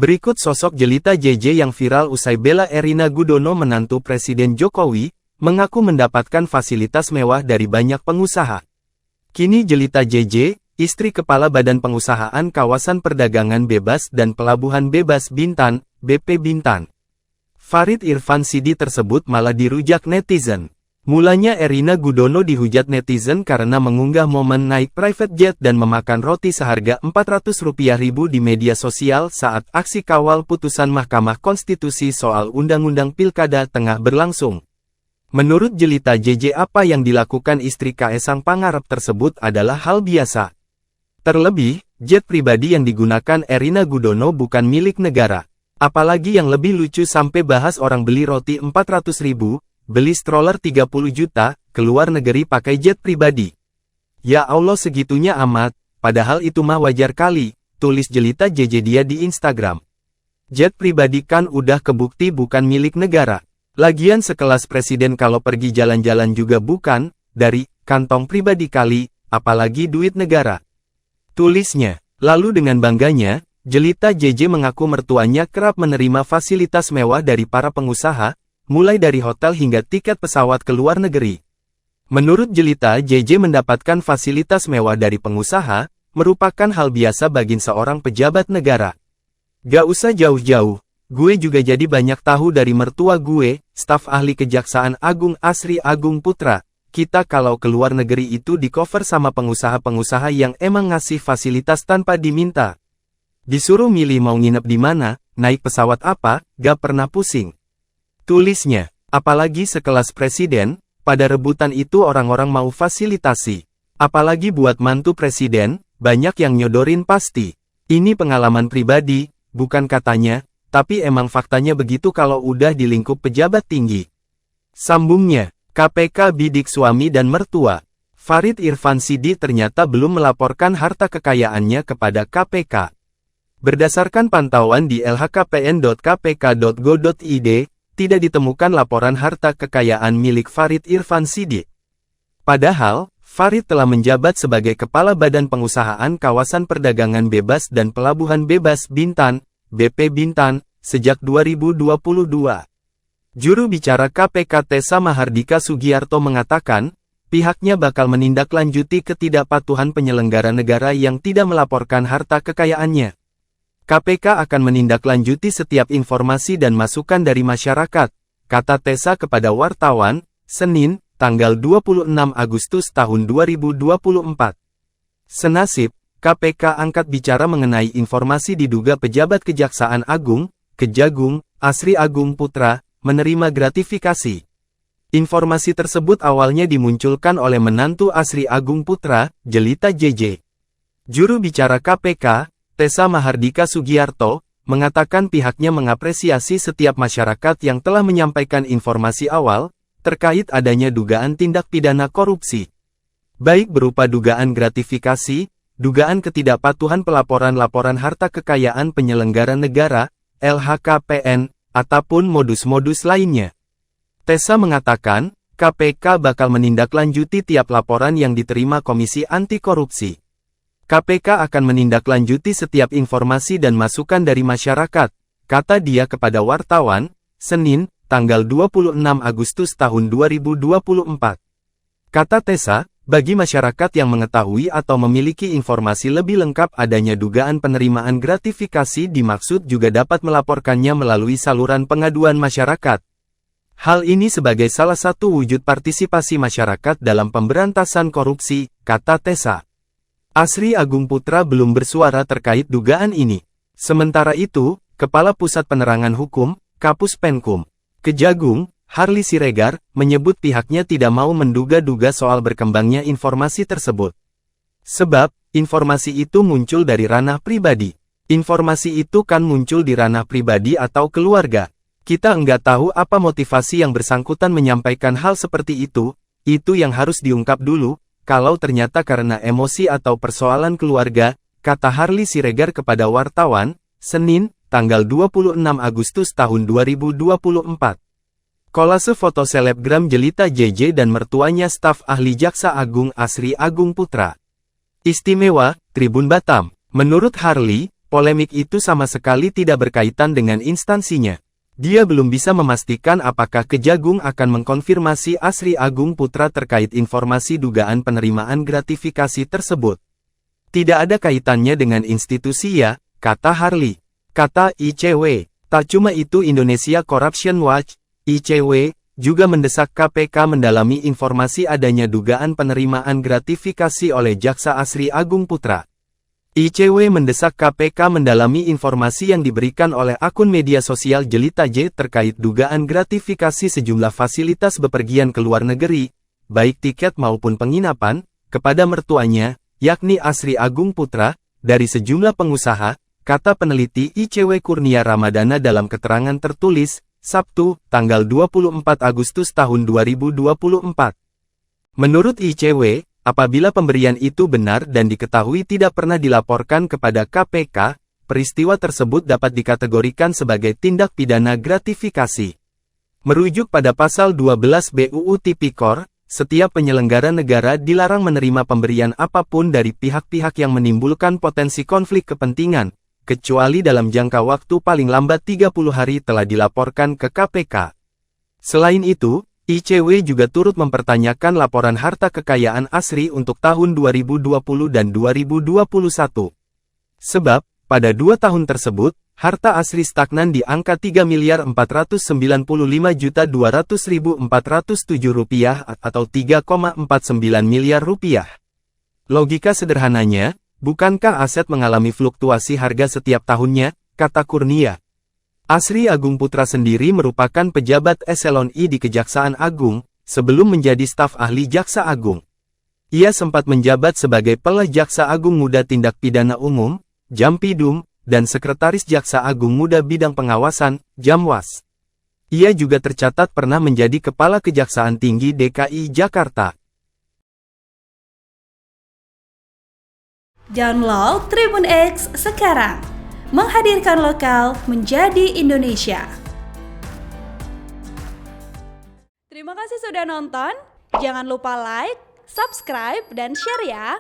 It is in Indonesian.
Berikut sosok jelita JJ yang viral usai bela Erina Gudono menantu Presiden Jokowi, mengaku mendapatkan fasilitas mewah dari banyak pengusaha. Kini jelita JJ, istri Kepala Badan Pengusahaan Kawasan Perdagangan Bebas dan Pelabuhan Bebas Bintan, BP Bintan, Farid Irfan Sidi tersebut malah dirujak netizen. Mulanya Erina Gudono dihujat netizen karena mengunggah momen naik private jet dan memakan roti seharga Rp400.000 di media sosial saat aksi kawal putusan Mahkamah Konstitusi soal Undang-Undang Pilkada tengah berlangsung. Menurut jelita JJ, apa yang dilakukan istri Kaesang Pangarep tersebut adalah hal biasa. Terlebih, jet pribadi yang digunakan Erina Gudono bukan milik negara. Apalagi yang lebih lucu sampai bahas orang beli roti Rp400.000, beli stroller 30 juta, keluar negeri pakai jet pribadi. Ya Allah, segitunya amat, padahal itu mah wajar kali, tulis jelita JJ dia di Instagram. Jet pribadi kan udah kebukti bukan milik negara. Lagian sekelas presiden kalau pergi jalan-jalan juga bukan dari kantong pribadi kali, apalagi duit negara, tulisnya. Lalu dengan bangganya, jelita JJ mengaku mertuanya kerap menerima fasilitas mewah dari para pengusaha, mulai dari hotel hingga tiket pesawat ke luar negeri. Menurut jelita JJ, mendapatkan fasilitas mewah dari pengusaha merupakan hal biasa bagi seorang pejabat negara. Gak usah jauh-jauh, gue juga jadi banyak tahu dari mertua gue, staf ahli Kejaksaan Agung Asri Agung Putra. Kita kalau keluar negeri itu di cover sama pengusaha-pengusaha yang emang ngasih fasilitas tanpa diminta. Disuruh milih mau nginep di mana, naik pesawat apa, gak pernah pusing, tulisnya. Apalagi sekelas presiden, pada rebutan itu orang-orang mau fasilitasi. Apalagi buat mantu presiden, banyak yang nyodorin pasti. Ini pengalaman pribadi, bukan katanya, tapi emang faktanya begitu kalau udah di lingkup pejabat tinggi. Sambungnya, KPK bidik suami dan mertua. Farid Irfan Sidi ternyata belum melaporkan harta kekayaannya kepada KPK. Berdasarkan pantauan di lhkpn.kpk.go.id, tidak ditemukan laporan harta kekayaan milik Farid Irfan Sidi. Padahal, Farid telah menjabat sebagai Kepala Badan Pengusahaan Kawasan Perdagangan Bebas dan Pelabuhan Bebas Bintan, BP Bintan, sejak 2022. Juru bicara KPK Tessa Mahardika Sugiarto mengatakan, pihaknya bakal menindaklanjuti ketidakpatuhan penyelenggara negara yang tidak melaporkan harta kekayaannya. KPK akan menindaklanjuti setiap informasi dan masukan dari masyarakat, kata Tessa kepada wartawan, Senin, tanggal 26 Agustus tahun 2024. Senasib, KPK angkat bicara mengenai informasi diduga pejabat Kejaksaan Agung, Kejagung, Asri Agung Putra, menerima gratifikasi. Informasi tersebut awalnya dimunculkan oleh menantu Asri Agung Putra, jelita JJ. Juru bicara KPK, Tessa Mahardika Sugiarto, mengatakan pihaknya mengapresiasi setiap masyarakat yang telah menyampaikan informasi awal, terkait adanya dugaan tindak pidana korupsi. Baik berupa dugaan gratifikasi, dugaan ketidakpatuhan pelaporan laporan harta kekayaan penyelenggara negara, LHKPN, ataupun modus-modus lainnya. Tessa mengatakan, KPK bakal menindaklanjuti tiap laporan yang diterima Komisi Anti Korupsi. KPK akan menindaklanjuti setiap informasi dan masukan dari masyarakat, kata dia kepada wartawan, Senin, tanggal 26 Agustus tahun 2024. Kata Tessa, bagi masyarakat yang mengetahui atau memiliki informasi lebih lengkap adanya dugaan penerimaan gratifikasi dimaksud juga dapat melaporkannya melalui saluran pengaduan masyarakat. Hal ini sebagai salah satu wujud partisipasi masyarakat dalam pemberantasan korupsi, kata Tessa. Asri Agung Putra belum bersuara terkait dugaan ini. Sementara itu, Kepala Pusat Penerangan Hukum, Kapus Penkum, Kejagung, Harli Siregar, menyebut pihaknya tidak mau menduga-duga soal berkembangnya informasi tersebut. Sebab, informasi itu muncul dari ranah pribadi. Informasi itu kan muncul di ranah pribadi atau keluarga. Kita enggak tahu apa motivasi yang bersangkutan menyampaikan hal seperti itu yang harus diungkap dulu, kalau ternyata karena emosi atau persoalan keluarga, kata Harli Siregar kepada wartawan, Senin, tanggal 26 Agustus tahun 2024. Kolase foto selebgram jelita JJ dan mertuanya staf ahli Jaksa Agung Asri Agung Putra. Istimewa, Tribun Batam. Menurut Harli, polemik itu sama sekali tidak berkaitan dengan instansinya. Dia belum bisa memastikan apakah Kejagung akan mengkonfirmasi Asri Agung Putra terkait informasi dugaan penerimaan gratifikasi tersebut. Tidak ada kaitannya dengan institusi ya, kata Harley. Kata ICW. Tak cuma itu, Indonesia Corruption Watch, ICW, juga mendesak KPK mendalami informasi adanya dugaan penerimaan gratifikasi oleh Jaksa Asri Agung Putra. ICW mendesak KPK mendalami informasi yang diberikan oleh akun media sosial Jelita J terkait dugaan gratifikasi sejumlah fasilitas bepergian ke luar negeri, baik tiket maupun penginapan, kepada mertuanya, yakni Asri Agung Putra, dari sejumlah pengusaha, kata peneliti ICW Kurnia Ramadana dalam keterangan tertulis, Sabtu, tanggal 24 Agustus tahun 2024. Menurut ICW, apabila pemberian itu benar dan diketahui tidak pernah dilaporkan kepada KPK, peristiwa tersebut dapat dikategorikan sebagai tindak pidana gratifikasi. Merujuk pada pasal 12 BUU Tipikor, setiap penyelenggara negara dilarang menerima pemberian apapun dari pihak-pihak yang menimbulkan potensi konflik kepentingan, kecuali dalam jangka waktu paling lambat 30 hari telah dilaporkan ke KPK. Selain itu, ICW juga turut mempertanyakan laporan harta kekayaan Asri untuk tahun 2020 dan 2021. Sebab, pada 2 tahun tersebut, harta Asri stagnan di angka Rp3.495.200.407 atau Rp3,49 miliar. Logika sederhananya, bukankah aset mengalami fluktuasi harga setiap tahunnya, kata Kurnia. Asri Agung Putra sendiri merupakan pejabat eselon I di Kejaksaan Agung, sebelum menjadi staf ahli Jaksa Agung. Ia sempat menjabat sebagai Peleh Jaksa Agung Muda Tindak Pidana Umum, Jampidum, dan Sekretaris Jaksa Agung Muda Bidang Pengawasan, Jamwas. Ia juga tercatat pernah menjadi Kepala Kejaksaan Tinggi DKI Jakarta. Download Tribun X sekarang, menghadirkan lokal menjadi Indonesia. Terima kasih sudah nonton, jangan lupa like, subscribe, dan share ya.